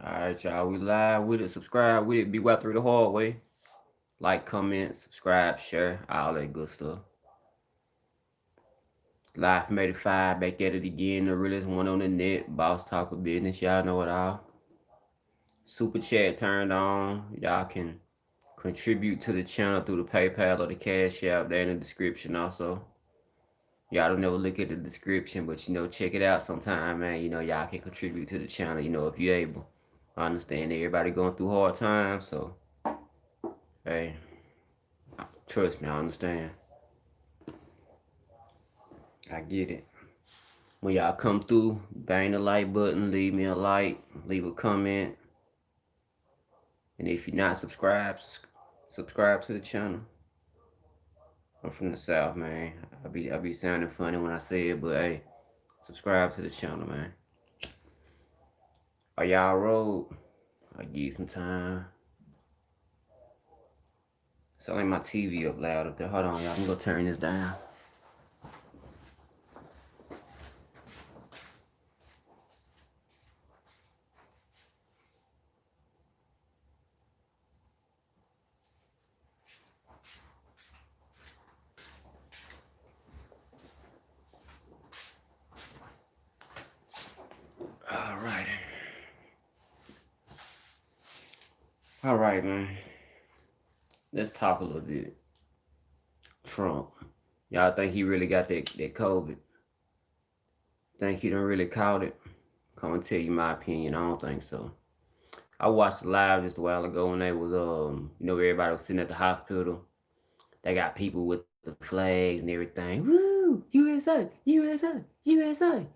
Alright, y'all. We live with it. Subscribe with it. Be well through the hard way. Like, comment, subscribe, share, all that good stuff. Live from 85, back at it again. The realest one on the net. Boss talk of business. Y'all know it all. Superchat turned on. Y'all can contribute to the channel through the PayPal or the Cashapp. There in the description also. Y'all don't never look at the description, but check it out sometime, man. Y'all can contribute to the channel, if you're able. I understand everybody going through hard times, so hey, trust me, I understand. I get it. When y'all come through, bang the like button, leave me a like, leave a comment. And if you're not subscribed, subscribe to the channel. I'm from the South, man. I be sounding funny when I say it, but hey, subscribe to the channel, man. Are y'all rolled? I'll give you some time. Sound like my TV up loud up there. Hold on, y'all. I'm gonna turn this down. All right, man. Let's talk a little bit. Trump. Y'all think he really got that COVID? Think he done really caught it? Come and tell you my opinion. I don't think so. I watched it live just a while ago when they was everybody was sitting at the hospital. They got people with the flags and everything. Woo! USA! USA! USA!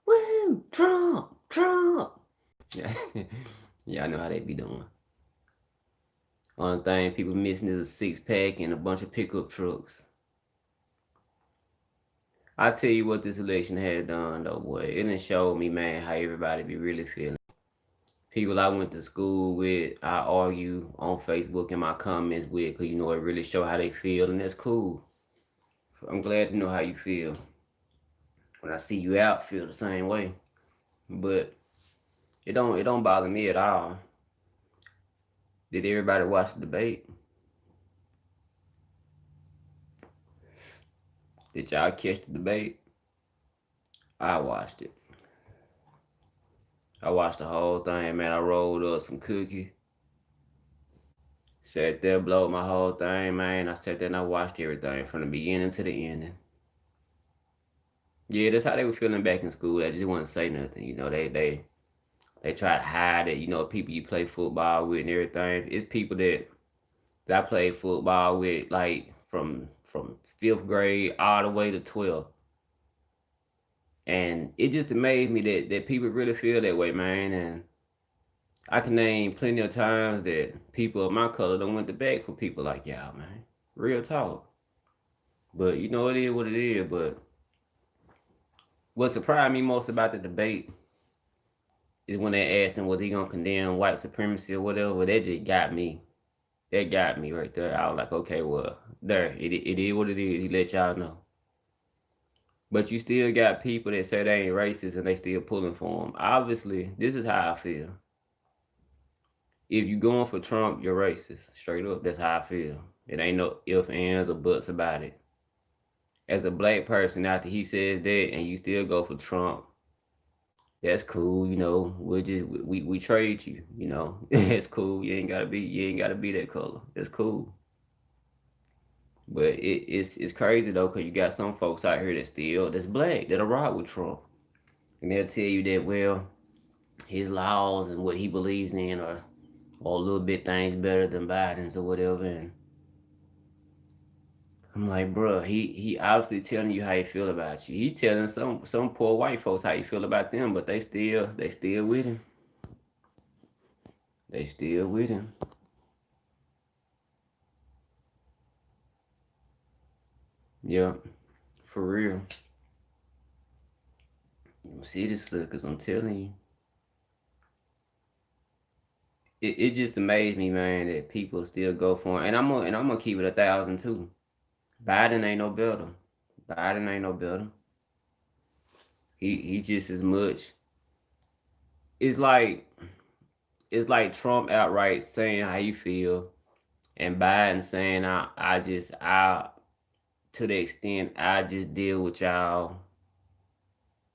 Woo! Trump! Trump! Yeah, y'all know how they be doing. Only thing people missing is a 6-pack and a bunch of pickup trucks. I tell you what this election had done though, boy. It done showed me, man, how everybody be really feeling. People I went to school with, I argue on Facebook in my comments with, because it really show how they feel, and that's cool. I'm glad to know how you feel. When I see you out, feel the same way. But it don't bother me at all. Did everybody watch the debate? Did y'all catch the debate? I watched it. I watched the whole thing, man. I rolled up some cookie. Sat there, blowed my whole thing, man. I sat there and I watched everything from the beginning to the ending. Yeah, that's how they were feeling back in school. They just wouldn't say nothing. They try to hide it. People you play football with and everything. It's people that I played football with, like from 5th grade all the way to 12th. And it just amazed me that people really feel that way, man. And I can name plenty of times that people of my color don't went to back for people like y'all, man. Real talk. But it is what it is. But what surprised me most about the debate is when they asked him was he gonna condemn white supremacy or whatever. That just got me. That got me right there. I was like, okay, well, there, it is what it is. He let y'all know. But you still got people that say they ain't racist and they still pulling for him. Obviously, this is how I feel. If you going for Trump, you're racist. Straight up, that's how I feel. It ain't no ifs, ands, or buts about it. As a black person, after he says that and you still go for Trump, that's cool, we trade you, it's cool. You ain't gotta be that color. That's cool. But it's crazy though, cause you got some folks out here that's black, that'll ride with Trump. And they'll tell you that, well, his laws and what he believes in are a little bit things better than Biden's or whatever. And I'm like, bro, he obviously telling you how he feel about you. He telling some poor white folks how you feel about them, but they still with him. They still with him. Yep, for real. You see this look, cause I'm telling you. It just amazed me, man, that people still go for him. And I'm gonna keep it 1,000 too. Biden ain't no better. Biden ain't no better. He just as much. It's like it's like Trump outright saying how you feel, and Biden saying I to the extent I just deal with y'all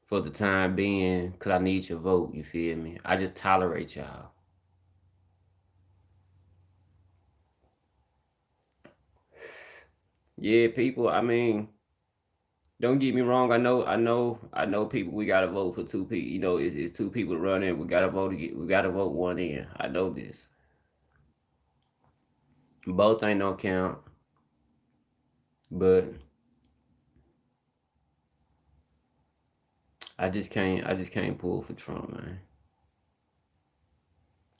for the time being because I need your vote. You feel me? I just tolerate y'all. Yeah, people. I mean, don't get me wrong. I know. People. We gotta vote for two people. You know, it's two people running. We gotta vote. We gotta vote one in. I know this. Both ain't no count, but I just can't. I just can't pull for Trump, man.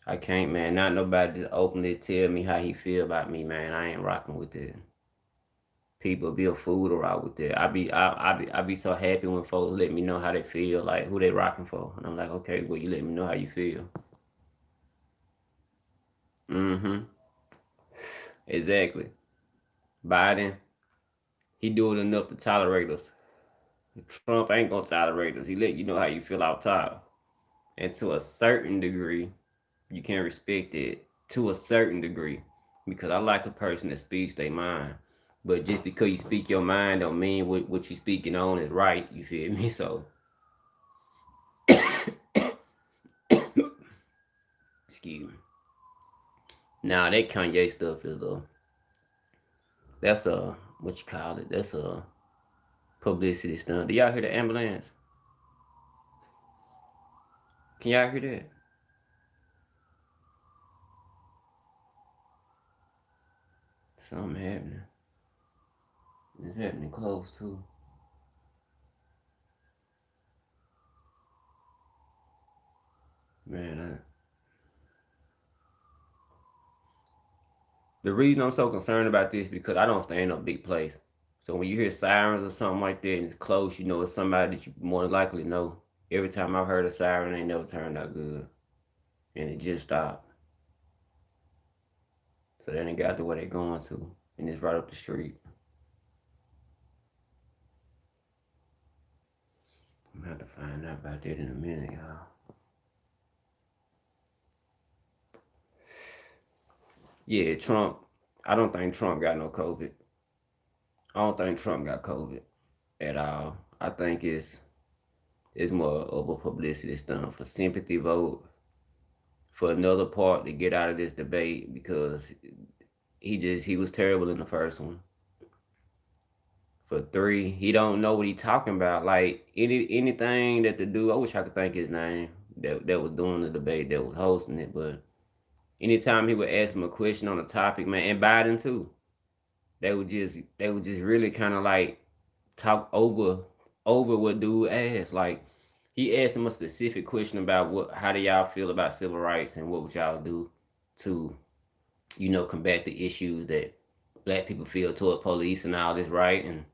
I can't, man. Not nobody just openly tell me how he feel about me, man. I ain't rocking with it. People be a fool to rock with it. I be so happy when folks let me know how they feel, like who they rocking for, and I'm like, okay, well, you let me know how you feel. Mm-hmm. Exactly. Biden, he doing enough to tolerate us. Trump ain't gonna tolerate us. He let you know how you feel out top, and to a certain degree, you can respect it to a certain degree, because I like a person that speaks their mind. But just because you speak your mind don't mean what you speaking on is right. You feel me? So excuse me. Now that Kanye stuff is that's a what you call it? That's a publicity stunt. Do y'all hear the ambulance? Can y'all hear that? Something happening. It's happening close too. Man, the reason I'm so concerned about this is because I don't stay in no big place. So when you hear sirens or something like that and it's close, you know it's somebody that you more than likely know. Every time I've heard a siren, it ain't never turned out good. And it just stopped. So they ain't got to where they going to. And it's right up the street. I'm gonna have to find out about that in a minute, y'all. Yeah, Trump. I don't think Trump got no COVID. I don't think Trump got COVID at all. I think it's more of a publicity stunt for sympathy vote for another part to get out of this debate because he was terrible in the first one. For three, he don't know what he talking about. Like anything that the dude, I wish I could think his name that was doing the debate, that was hosting it, but anytime he would ask him a question on a topic, man, and Biden too, they would just really kind of like talk over what dude asked. Like he asked him a specific question about how do y'all feel about civil rights and what would y'all do to, combat the issues that black people feel toward police and all this, right? And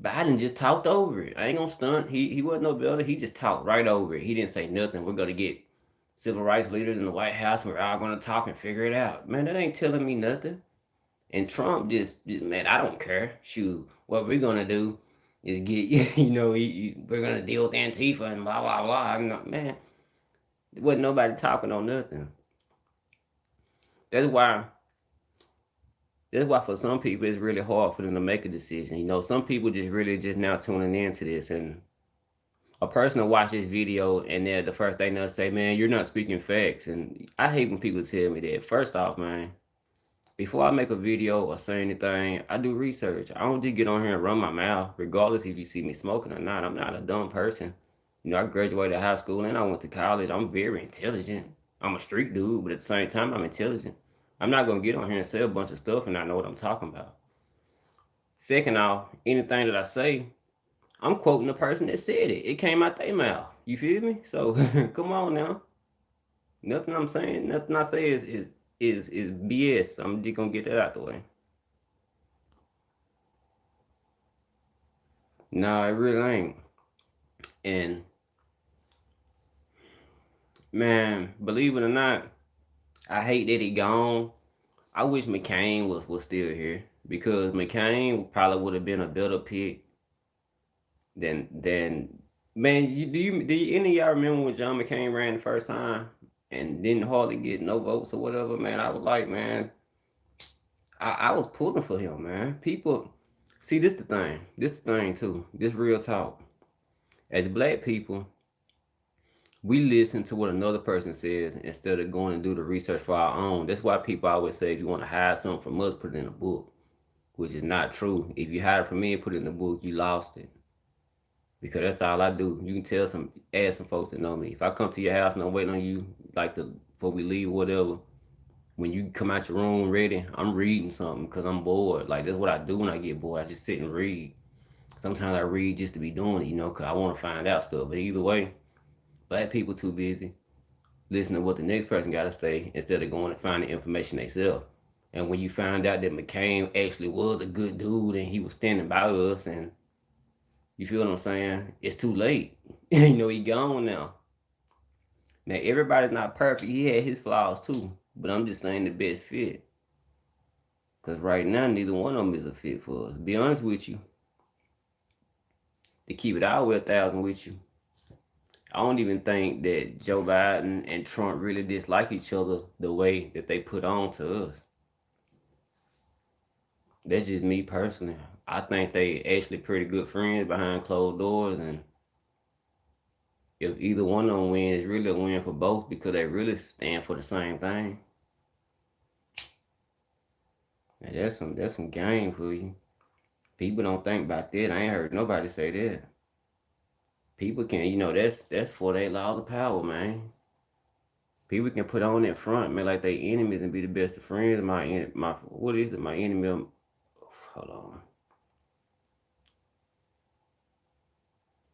Biden just talked over it. I ain't gonna stunt. He wasn't no builder. He just talked right over it. He didn't say nothing. We're gonna get civil rights leaders in the White House. We're all gonna talk and figure it out. Man, that ain't telling me nothing. And Trump just man, I don't care. Shoot, what we're gonna do is get we're gonna deal with Antifa and blah blah blah. I'm not, man. There wasn't nobody talking on nothing. That's why. That's why for some people it's really hard for them to make a decision. Some people just really just now tuning into this, and a person will watch this video and then the first thing they'll say, "Man, you're not speaking facts." And I hate when people tell me that. First off, man, before I make a video or say anything, I do research. I don't just get on here and run my mouth, regardless if you see me smoking or not. I'm not a dumb person. I graduated high school and I went to college. I'm very intelligent. I'm a street dude, but at the same time, I'm intelligent. I'm not gonna get on here and say a bunch of stuff and not know what I'm talking about. Second off, anything that I say, I'm quoting the person that said it. It came out their mouth. You feel me? So come on now. Nothing I'm saying, nothing I say is BS. I'm just gonna get that out the way. No, it really ain't. And man, believe it or not, I hate that he gone. I wish McCain was still here because McCain probably would have been a better pick than man. Do you any of y'all remember when John McCain ran the first time? and didn't hardly get no votes or whatever, man, I was like, man, I was pulling for him, man. People, see, this the thing. This the thing, too. This real talk. As black people, we listen to what another person says instead of going and do the research for our own. That's why people always say if you want to hide something from us, put it in a book, which is not true. If you hide it from me and put it in the book, you lost it. Because that's all I do. You can ask some folks that know me. If I come to your house and I'm waiting on you, before we leave, whatever, when you come out your room ready, I'm reading something because I'm bored. Like, that's what I do when I get bored. I just sit and read. Sometimes I read just to be doing it, because I want to find out stuff. But either way, black people too busy listening to what the next person got to say instead of going and finding information themselves. And when you find out that McCain actually was a good dude and he was standing by us, and you feel what I'm saying, it's too late. He gone now. Now, everybody's not perfect. He had his flaws too. But I'm just saying the best fit. Because right now, neither one of them is a fit for us. To be honest with you, to keep it all the way 1,000 with you, I don't even think that Joe Biden and Trump really dislike each other the way that they put on to us. That's just me personally. I think they actually pretty good friends behind closed doors, and if either one of them wins, it's really a win for both because they really stand for the same thing. And that's some game for you. People don't think about that. I ain't heard nobody say that. People can, that's for their laws of power, man. People can put on that front, man, like they enemies and be the best of friends. What is it? My enemy. Hold on.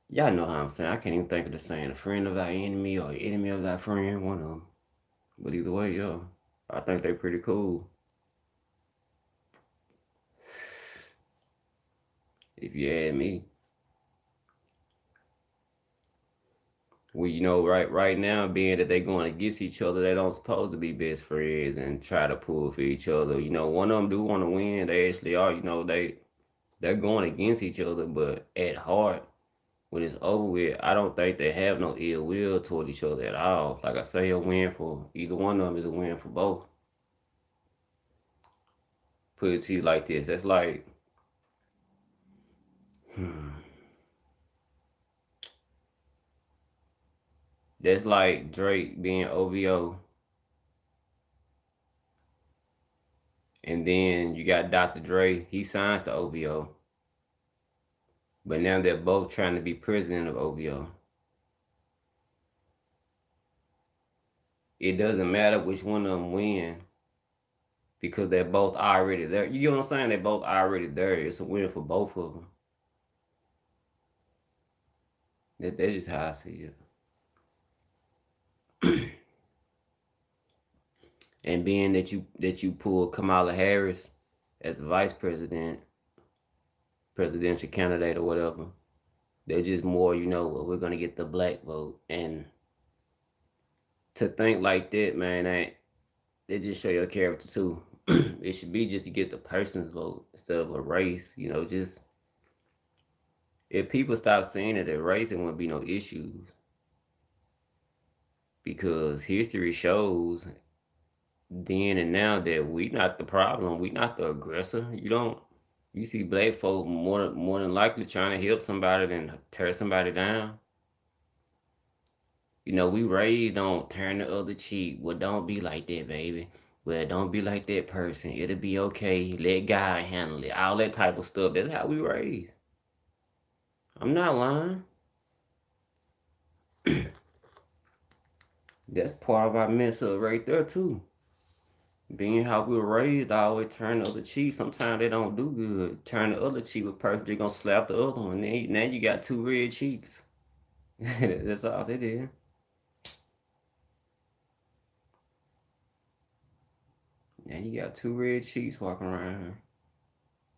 Y'all know how I'm saying. I can't even think of the saying. A friend of thy enemy or enemy of thy friend. One of them. But either way, yo, I think they pretty cool. If you ask me. Right now, being that they going against each other, they don't supposed to be best friends and try to pull for each other. One of them do want to win. They actually are. They're going against each other, but at heart, when it's over with, I don't think they have no ill will toward each other at all. Like I say, a win for either one of them is a win for both. Put it to you like this. That's like, that's like Drake being OVO. And then you got Dr. Dre. He signs to OVO. But now they're both trying to be president of OVO. It doesn't matter which one of them win because they're both already there. You get what I'm saying? They're both already there. It's a win for both of them. That's just how I see it. And being that you pull Kamala Harris as a vice presidential candidate or whatever, they're just more, we're gonna get the black vote. And to think like that, man, they just show your character too. It should be just to get the person's vote instead of a race. Just if people stop saying that a race, there won't be no issues. Because history shows then and now that we not the problem, we not the aggressor. You see black folk more than likely trying to help somebody than tear somebody down. We raised on turn the other cheek. Well, don't be like that, baby. Well, don't be like that person. It'll be okay. Let God handle it. All that type of stuff. That's how we raised. I'm not lying. That's part of our mess up right there too. Being how we were raised, I always turn the other cheek. Sometimes they don't do good. Turn the other cheek with person, they're gonna slap the other one. Now you got two red cheeks. That's all they did. Now you got two red cheeks walking around here.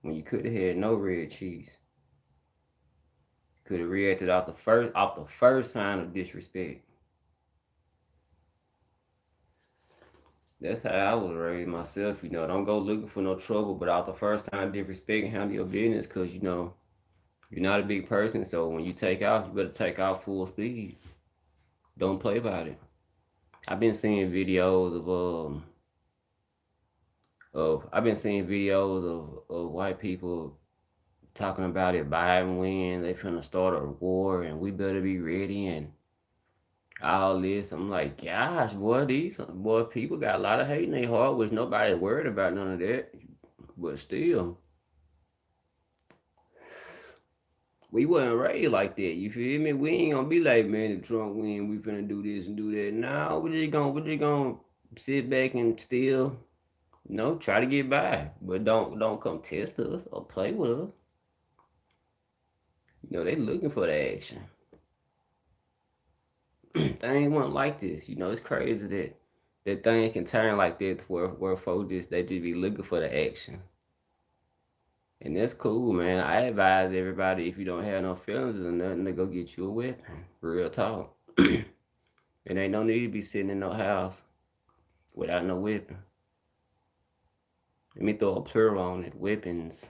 When you could have had no red cheeks. Could have reacted off the first sign of disrespect. That's how I was raised myself, Don't go looking for no trouble, but off the first sign of disrespect and handle your business, because you're not a big person. So when you take off, you better take off full speed. Don't play about it. I've been seeing videos I've been seeing videos of white people talking about it Biden win, they finna start a war and we better be ready and all this. I'm like, gosh, boy, these boy people got a lot of hate in their heart, which nobody worried about none of that. But still, we wasn't raised like that. You feel me? We ain't gonna be like, man, if Trump win, we finna do this and do that. No, we just gonna sit back and still, try to get by, but don't come test us or play with us. They looking for the action. Things weren't like this. It's crazy that thing can turn like that where folks just be looking for the action. And that's cool, man. I advise everybody, if you don't have no feelings or nothing, to go get you a weapon. Real talk. It ain't no need to be sitting in no house without no weapon. Let me throw a plural on it. Weapons.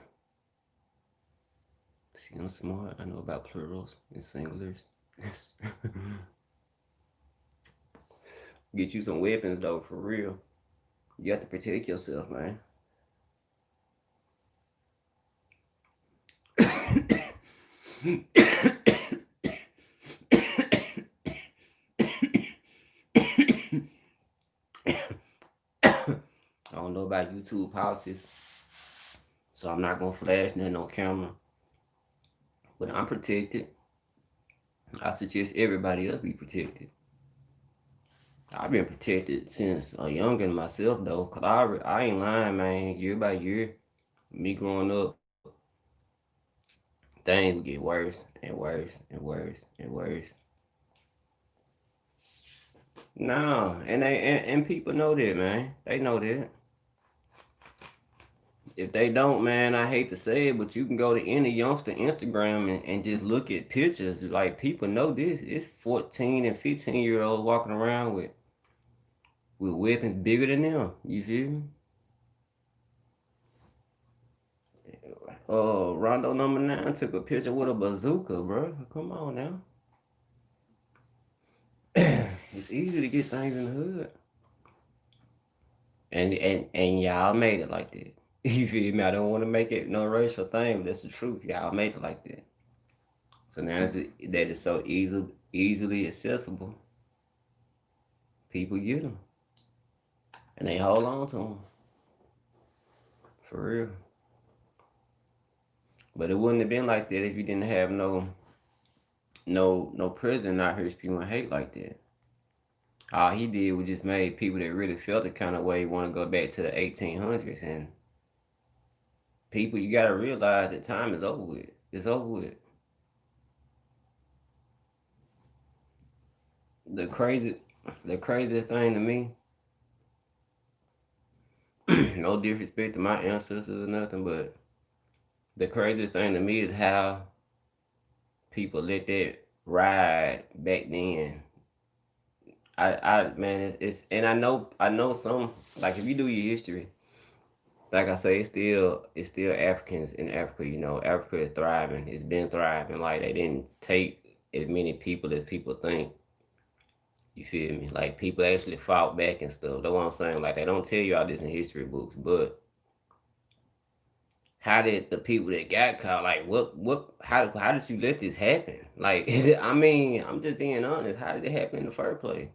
See, I'm smart. I know about plurals and singulars. Get you some weapons though, for real. You have to protect yourself, man. I don't know about YouTube policies, so I'm not gonna flash nothing on camera. But I'm protected. I suggest everybody else be protected. I've been protected since a youngin' myself though, cause I ain't lying, man. Year by year, me growing up, things would get worse and worse and worse and worse. No, and people know that, man. They know that. If they don't, man, I hate to say it, but you can go to any youngster Instagram and just look at pictures. Like, people know this. It's 14 and 15-year-olds walking around with weapons bigger than them. You feel me? Rondo number 9 took a picture with a bazooka, bro. Come on now. It's easy to get things in the hood. And y'all made it like that. You feel me? I don't want to make it no racial thing, but that's the truth. Y'all made it like that. So now that it's so easily accessible, people get them. And they hold on to them. For real. But it wouldn't have been like that if you didn't have no president out here spewing hate like that. All he did was just made people that really felt the kind of way want to go back to the 1800s. And people, you got to realize that time is over with. It's over with. The craziest thing to me, no disrespect to my ancestors or nothing, but the craziest thing to me is how people let that ride back then. Man, it's and I know some, like, if you do your history, like I say, it's still Africans in Africa. Africa is thriving. It's been thriving. Like, they didn't take as many people as people think. You feel me? Like, people actually fought back and stuff. That's what I'm saying. Like, they don't tell you all this in history books, but how did the people that got caught, like, how did you let this happen? Like, I mean, I'm just being honest. How did it happen in the first place?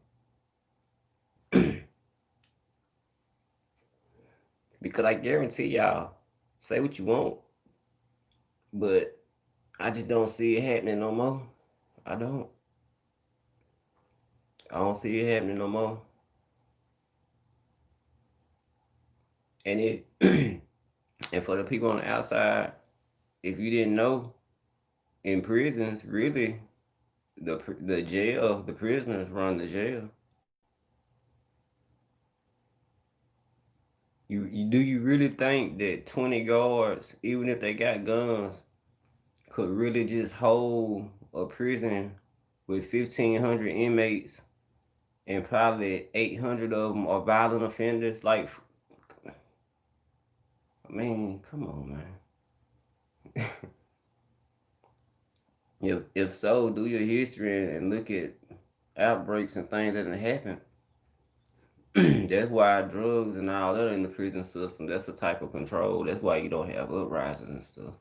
Because I guarantee y'all, say what you want, but I just don't see it happening no more. I don't. I don't see it happening no more. And it and for the people on the outside, if you didn't know, in prisons, really, the prisoners run the jail. Do you really think that 20 guards, even if they got guns, could really just hold a prison with 1,500 inmates and probably 800 of them are violent offenders? Like, I mean, come on, man. If so, do your history and look at outbreaks and things that have happened. That's why drugs and all that in the prison system, that's a type of control. That's why you don't have uprisings and stuff.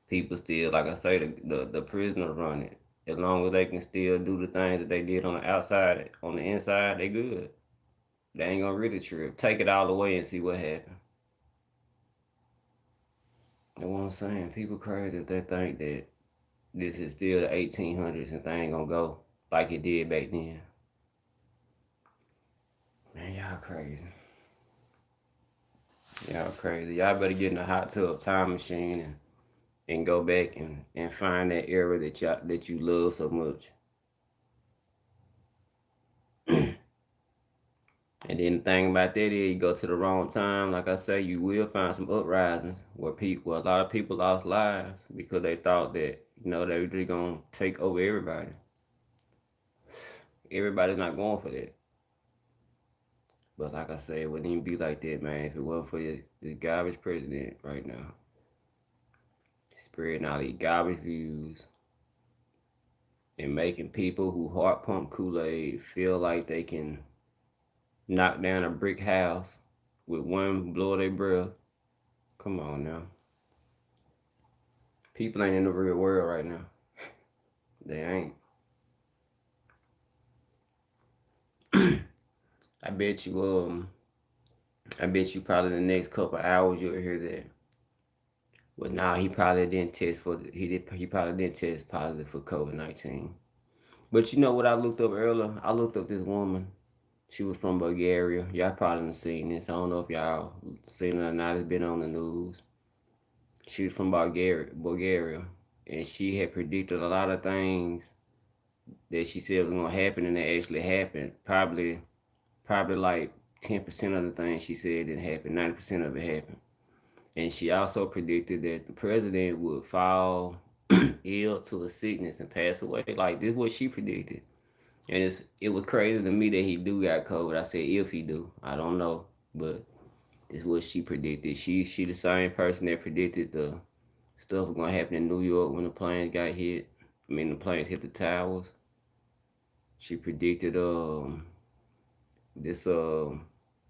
People still, like I say, the prisoners run it. As long as they can still do the things that they did on the outside, on the inside, they good. They ain't gonna really trip. Take it all away and see what happens. That's what I'm saying. People crazy if they think that this is still the 1800s and things gonna go like it did back then. Man, y'all crazy. Y'all crazy. Y'all better get in a hot tub time machine and go back and find that era that you love so much. And then the thing about that is you go to the wrong time, like I say, you will find some uprisings where a lot of people lost lives because they thought that, they were just gonna take over everybody. Everybody's not going for that. But like I say, it wouldn't even be like that, man, if it wasn't for this garbage president right now. Spreading all these garbage views and making people who heart pump Kool-Aid feel like they can knock down a brick house with one blow of their breath. Come on now. People ain't in the real world right now. They ain't. I bet you probably the next couple hours you'll hear that. But now he probably didn't test he probably didn't test positive for COVID-19. But you know what I looked up earlier? I looked up this woman. She was from Bulgaria. Y'all probably done seen this. I don't know if y'all seen it or not. It's been on the news. She was from Bulgaria, and she had predicted a lot of things that she said was gonna happen, and they actually happened. Probably like 10% of the things she said didn't happen. 90% of it happened. And she also predicted that the president would fall ill to a sickness and pass away. Like, this is what she predicted. And it was crazy to me that he do got COVID. I said if he do. I don't know. But this is what she predicted. She the same person that predicted the stuff was gonna happen in New York when the planes got hit. The planes hit the towers. She predicted this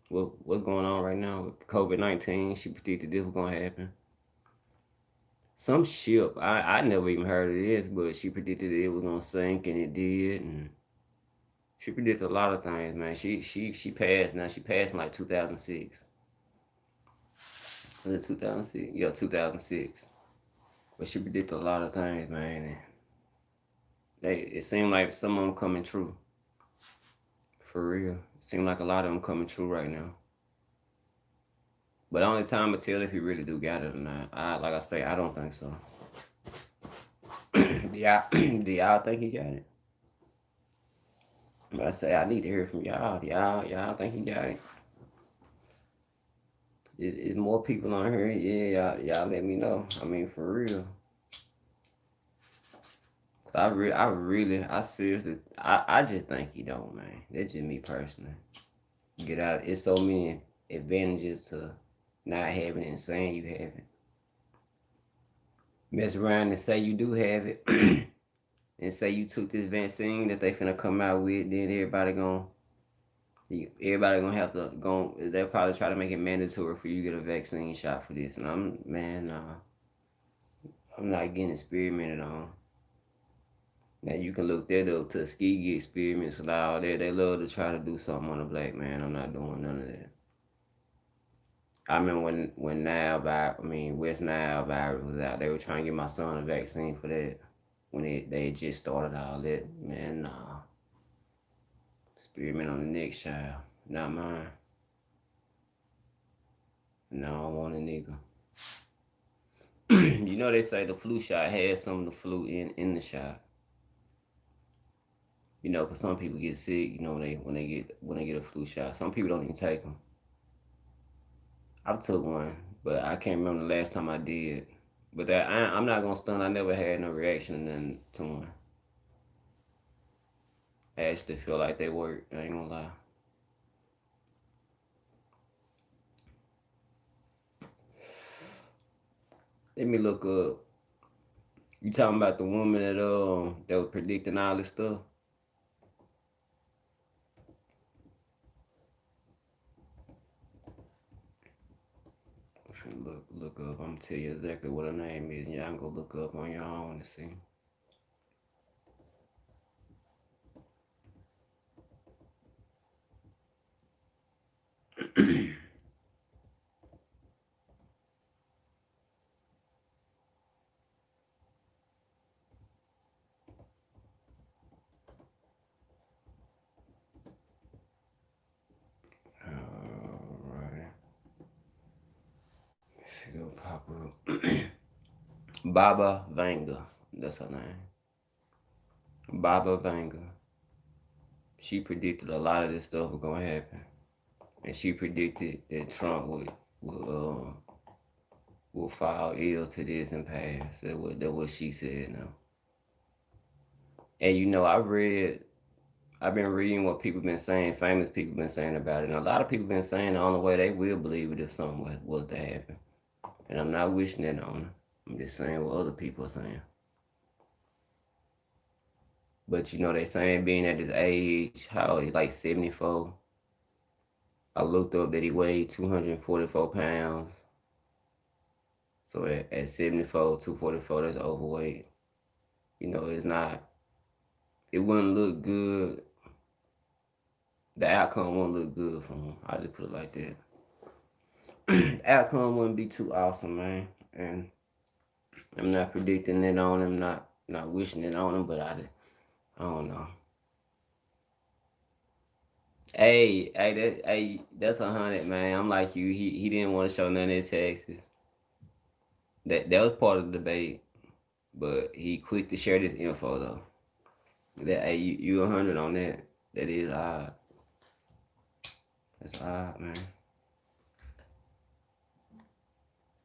what's going on right now with COVID-19. She predicted this was gonna happen. Some ship, I never even heard of this, but she predicted it was gonna sink, and it did. And she predicted a lot of things, man. She passed now. She passed in like 2006. Was it 2006? Yeah, 2006. But she predicted a lot of things, man. And it seemed like some of them coming true. For real. It seemed like a lot of them coming true right now. But only time will tell if you really do got it or not. Like I say, I don't think so. do y'all think he got it? But I say I need to hear from y'all. Y'all think he got it? Is more people on here? Yeah, y'all let me know. For real. I seriously, I just think he don't, man. That's just me personally. Get out. It's so many advantages to not having it and saying you have it. Mess around and say you do have it, and say you took this vaccine that they finna come out with. Then everybody gonna have to go. They'll probably try to make it mandatory for you to get a vaccine shot for this. And I'm not getting experimented on. Now you can look that up, Tuskegee experiments and all that. They love to try to do something on a black man. I'm not doing none of that. I remember when West Nile virus was out, they were trying to get my son a vaccine for that. When they just started all that, man, nah. Experiment on the next child, not mine. No, I don't want it neither. They say the flu shot has some of the flu in the shot. Because some people get sick, when they get a flu shot. Some people don't even take them. I took one, but I can't remember the last time I did. But I'm not gonna stun. I never had no reaction to one. I actually feel like they work. I ain't gonna lie. Let me look up. You talking about the woman that was predicting all this stuff? Look up. I'm gonna tell you exactly what her name is. Y'all can go look up on your own to see. Alright. She go pop up. Baba Vanga. That's her name. Baba Vanga. She predicted a lot of this stuff was gonna happen, and she predicted that Trump will fall ill to this and pass. That's what she said now. And I've been reading what people been saying, famous people been saying about it, and a lot of people been saying the only way they will believe it if something was to happen. And I'm not wishing it on her. I'm just saying what other people are saying. But they saying being at his age, how he's like 74. I looked up that he weighed 244 pounds. So at 74, 244, that's overweight. It's not, it wouldn't look good. The outcome wouldn't look good for him. I just put it like that. The outcome wouldn't be too awesome, man. And I'm not predicting it on him, not wishing it on him, but I don't know. Hey, that's 100, man. I'm like you. He didn't want to show none of his taxes. That was part of the debate, but he quick to share this info though. That you 100 on that. That is odd. That's odd, man.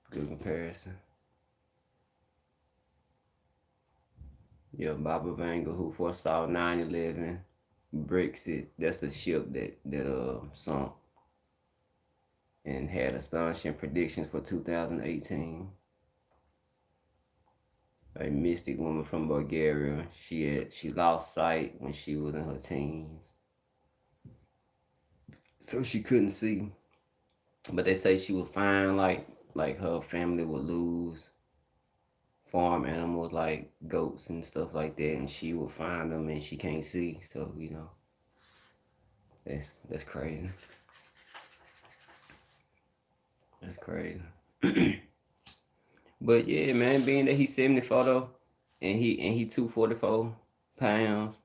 Good comparison. Yeah, Baba Vanga, who foresaw 9/11, Brexit. That's a ship that sunk and had astonishing predictions for 2018. A mystic woman from Bulgaria. She lost sight when she was in her teens, so she couldn't see. But they say she would find like her family would lose farm animals like goats and stuff like that, and she would find them and she can't see. So that's crazy. That's crazy. But yeah, man, being that he's 74 though, and he 244 pounds,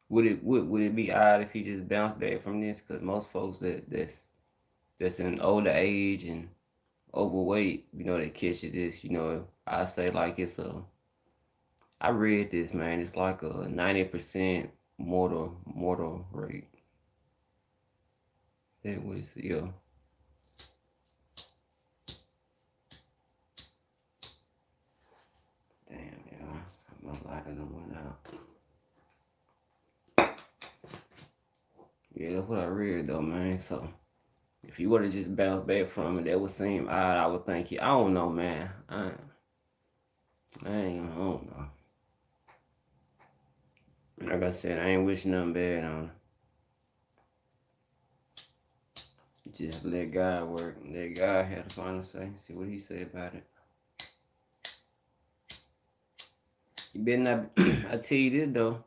would it be odd if he just bounced back from this? Because most folks that's in older age and overweight, that catches this, I say like I read this, man, it's like a 90% mortal rate. That was, yeah. Damn, yeah, my light of them went out. Yeah, that's what I read though, man. So if he would have just bounced back from it, that would seem odd. I would think I don't know, man. I don't know. Like I said, I ain't wishing nothing bad on him. Just let God work. Let God have the final say. See what he say about it. You better not. I tell you this though.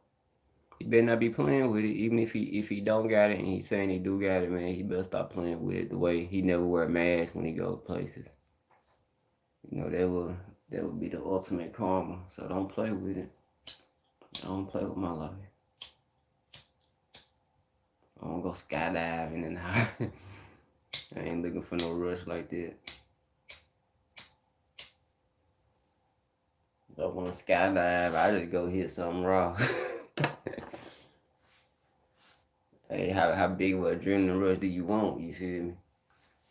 He better not be playing with it. Even if he don't got it and he's saying he do got it, man, he better stop playing with it. The way he never wear a mask when he go places. That will be the ultimate karma. So don't play with it. I don't play with my life. I don't go skydiving and I ain't looking for no rush like that. If I want to skydive, I just go hit something raw. Hey, how big of an adrenaline rush do you want? You feel me?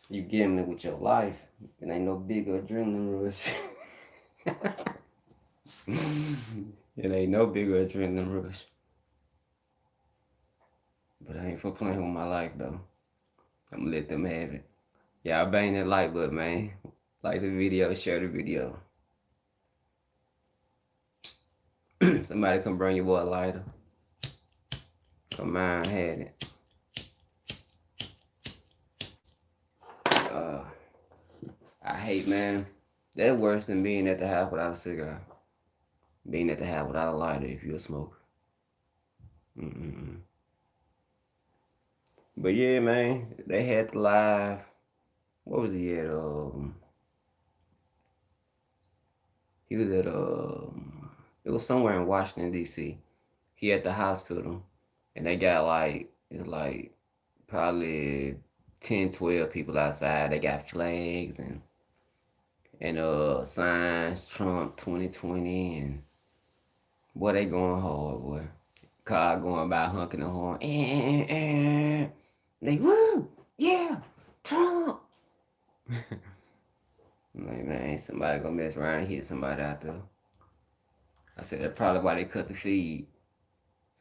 You getting it with your life. It ain't no big adrenaline rush. It ain't no bigger adrenaline rush. But I ain't for playing with my life though. I'm gonna let them have it. Y'all bang that like button, man. Like the video, share the video. Somebody come bring your boy a lighter. Come on, had it. I hate, man. That's worse than being at the house without a cigar. Being at the house without a lighter if you're a smoker. Mm-mm. But yeah, man, they had the live. What was he at? He was at it was somewhere in Washington D.C. He at the hospital, and they got like it's like probably 10, 12 people outside. They got flags and signs Trump 2020 and boy they going hard boy. Car going by honking the horn. They woo yeah Trump. I'm like man, ain't somebody gonna mess around and hit somebody out there. I said that's probably why they cut the feed.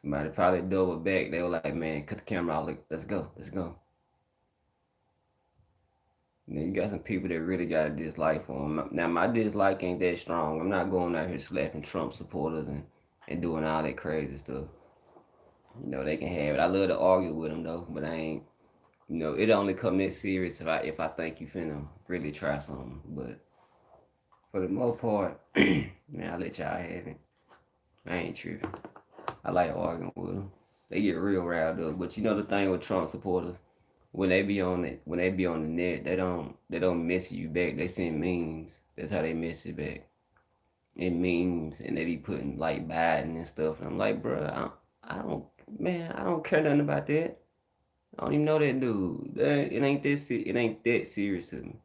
Somebody probably doubled back. They were like, man, cut the camera off. Like, let's go, let's go. You got some people that really got a dislike for him. Now, my dislike ain't that strong. I'm not going out here slapping Trump supporters and doing all that crazy stuff. They can have it. I love to argue with them, though, but I ain't, it only come this serious if I think you finna really try something. But for the most part, man, I let y'all have it. I ain't tripping. I like arguing with them. They get real riled up. But the thing with Trump supporters, when they be on the net, they don't message you back. They send memes. That's how they message back. And memes, and they be putting like Biden and stuff. And I'm like, bro, I don't care nothing about that. I don't even know that dude. It ain't that serious to me.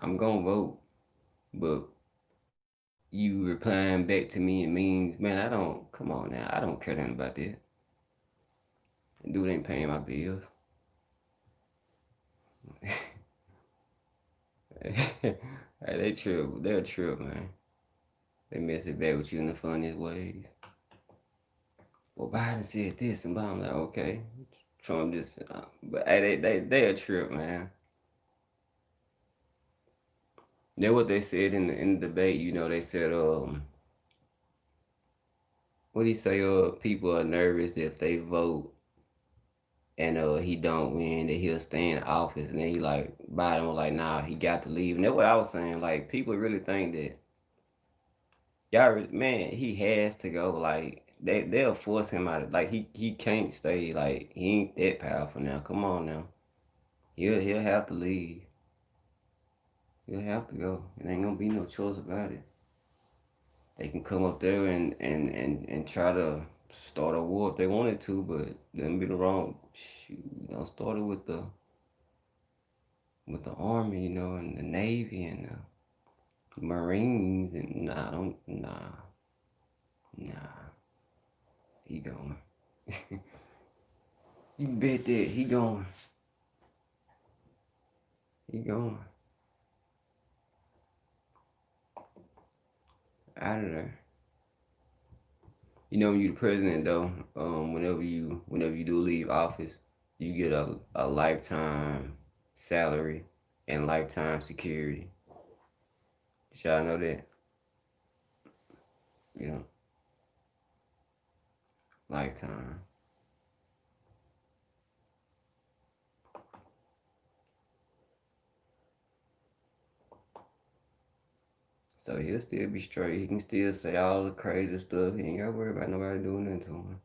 I'm gonna vote, but you replying back to me and memes, man. I don't. Come on now, I don't care nothing about that. Dude ain't paying my bills. Hey, they trip. They're trip, man. They mess it back with you in the funniest ways. Well, Biden said this, and I'm like, okay. Trump just, but hey, they a trip, man. That's what they said in the debate. They said, what do you say? People are nervous if they vote and he don't win, that he'll stay in office, and then he like Biden was like, nah, he got to leave. And that's what I was saying. Like people really think that y'all, man, he has to go. Like they'll force him out. Like he can't stay. Like he ain't that powerful now. Come on now. He'll have to leave. He'll have to go. It ain't gonna be no choice about it. They can come up there and try to start a war if they wanted to, but them be the wrong. Shoot, don't start it with the army, and the navy and the marines and nah. He going. You bet that he going. He going out of there. When you the president though, whenever you do leave office, you get a lifetime salary and lifetime security. Did y'all know that? Yeah, lifetime. So he'll still be straight. He can still say all the crazy stuff. He ain't gotta worry about nobody doing nothing to him.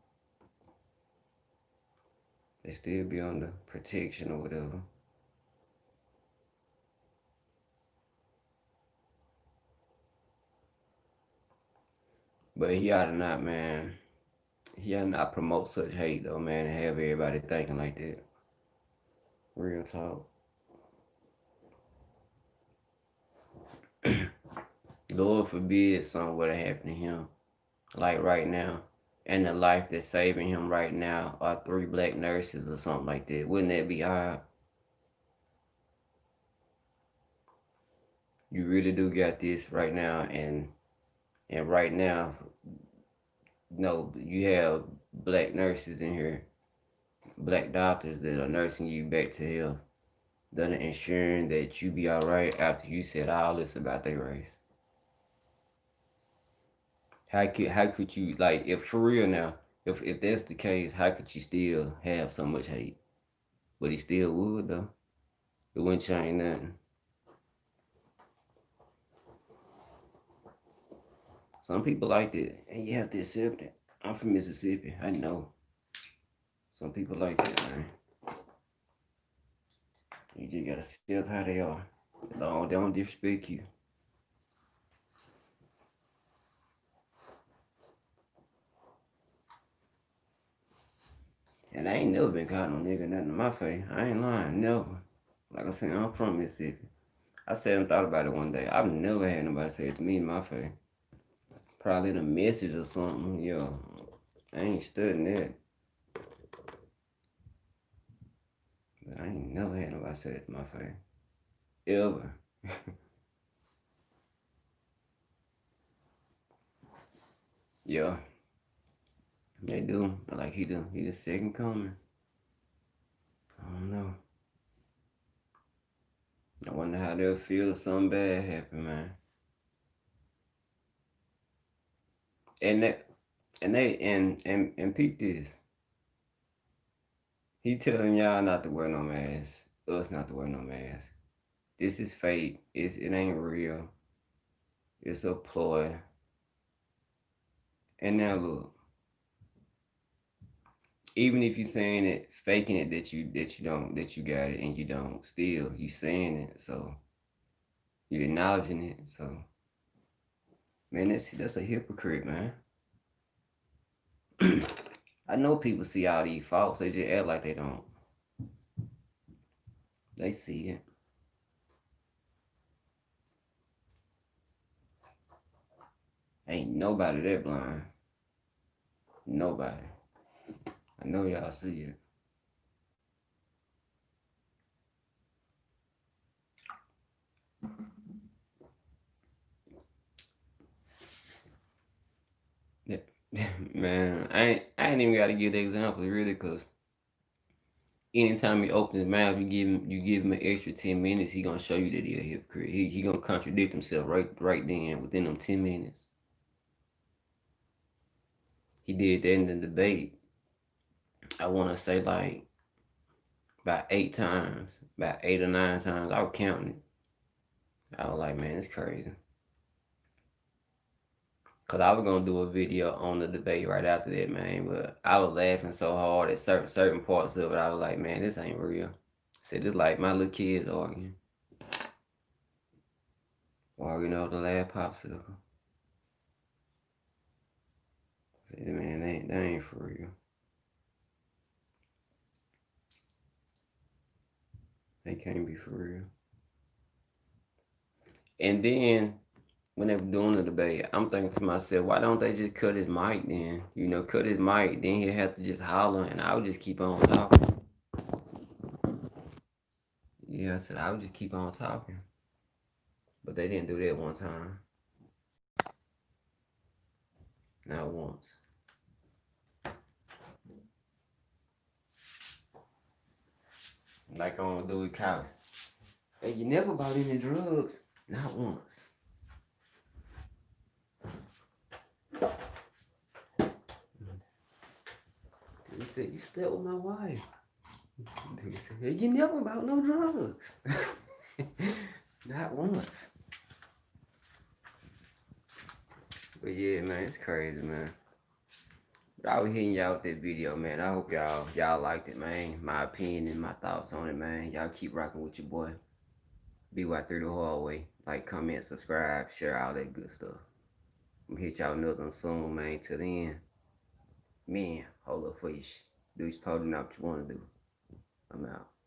They still be under protection or whatever. But he ought to not, man. He ought to not promote such hate though, man, and have everybody thinking like that. Real talk. Lord forbid something would have happened to him, like right now. And the life that's saving him right now are 3 black nurses or something like that. Wouldn't that be hard? You really do got this right now, and right now, no, you have black nurses in here, black doctors that are nursing you back to health, that are ensuring that you be all right after you said all this about their race. How could you like if for real now? If that's the case, how could you still have so much hate? But he still would though. It wouldn't change nothing. Some people like that, and you have to accept it. I'm from Mississippi. I know. Some people like that, man. You just gotta accept how they are. They don't disrespect you. And I ain't never been caught no nigga nothing in my face. I ain't lying, never. Like I said, I'm from Mississippi. I sat and thought about it one day. I've never had nobody say it to me in my face. Probably the message or something, yo. I ain't studying that. But I ain't never had nobody say it to my face. Ever. Yeah. They do. But like he do. He the second coming. I don't know. I wonder how they'll feel if something bad happen, man. And that and peep this. He telling y'all not to wear no mask. Us not to wear no mask. This is fake. It ain't real. It's a ploy. And now look, even if you saying it, faking it that you got it and you don't, still you saying it, so you're acknowledging it. So man, that's a hypocrite, man. I know people see all these faults, they just act like they don't. They see it. Ain't nobody that blind. Nobody. I know y'all see it. Man, I ain't even gotta give the example really, cause anytime he opens his mouth, you give him an extra 10 minutes, he gonna show you that he a hypocrite. He gonna contradict himself right then within them 10 minutes. He did that in the debate. I wanna say like about 8 times, about 8 or 9 times. I was counting it. I was like, man, it's crazy. Cause I was gonna do a video on the debate right after that, man. But I was laughing so hard at certain parts of it. I was like, man, this ain't real. I said, this like my little kids arguing over the last popsicle. I said, man, that ain't for real. They can't be for real. And then when they were doing the debate, I'm thinking to myself, why don't they just cut his mic then? Cut his mic, then he'll have to just holler and I would just keep on talking. Yeah, I said I would just keep on talking. But they didn't do that one time. Not once. Like on Dewey Couch. Hey, you never bought any drugs? Not once. He said, you slept with my wife. He said, hey, you never bought no drugs. Not once. But yeah, man, it's crazy, man. But I was hitting y'all with that video, man. I hope y'all liked it, man. My opinion and my thoughts on it, man. Y'all keep rocking with your boy. BY through the hallway. Like, comment, subscribe, share all that good stuff. I'm gonna hit y'all another one soon, man. Till then, man, hold up for you. Do you supposed to know what you want to do. I'm out.